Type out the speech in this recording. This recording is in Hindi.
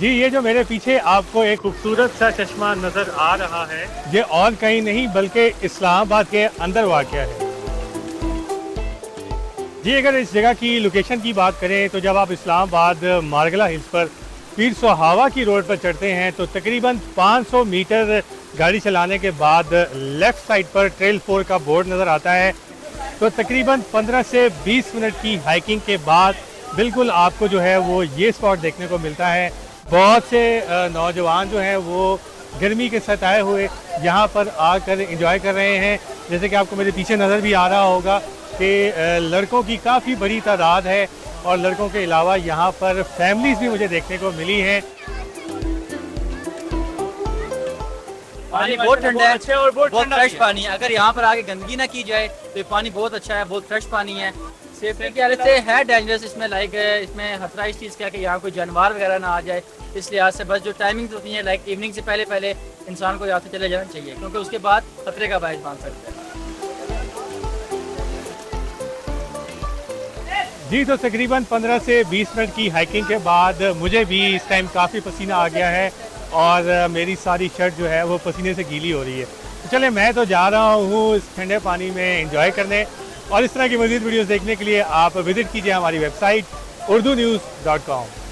जी, ये जो मेरे पीछे आपको एक खूबसूरत सा चश्मा नज़र आ रहा है, ये और कहीं नहीं बल्कि इस्लामाबाद के अंदर वाक़या है। जी, अगर इस जगह की लोकेशन की बात करें तो जब आप इस्लामाबाद मारगला हिल्स पर पीर सुहावा की रोड पर चढ़ते हैं तो तकरीबन 500 मीटर गाड़ी चलाने के बाद लेफ़्ट साइड पर ट्रेल 4 का बोर्ड नज़र आता है। तो तकरीबन 15 से 20 मिनट की हाइकिंग के बाद बिल्कुल आपको जो है वो ये स्पॉट देखने को मिलता है। बहुत से नौजवान जो हैं वो गर्मी के सताए हुए यहाँ पर आकर एंजॉय कर रहे हैं। जैसे कि आपको मेरे पीछे नज़र भी आ रहा होगा कि लड़कों की काफ़ी बड़ी तादाद है और लड़कों के अलावा यहाँ पर फैमिलीज़ भी मुझे देखने को मिली हैं। पानी बहुत ठंडा है और बहुत फ्रेश पानी है। अगर यहाँ पर आके गंदगी ना की जाए तो ये पानी बहुत अच्छा है, बहुत फ्रेश पानी है। सेफ्टी के हालत से है डेंजरस, इसमें लाइक इसमें खतरा इस चीज़ का कि यहाँ कोई जानवर वगैरह ना आ जाए। इस लिहाज से बस जो टाइमिंग्स होती हैं लाइक इवनिंग से पहले पहले इंसान को यहाँ से चले जाना चाहिए, क्योंकि उसके बाद खतरे का बायस बन सकता है। जी, तो तकरीबन 15 से 20 मिनट की हाइकिंग के बाद मुझे भी इस टाइम काफ़ी पसीना आ गया है और मेरी सारी शर्ट जो है वो पसीने से गीली हो रही है। तो चले, मैं तो जा रहा हूँ इस ठंडे पानी में एंजॉय करने, और इस तरह की मज़ीद वीडियोस देखने के लिए आप विज़िट कीजिए हमारी वेबसाइट urdunews.com।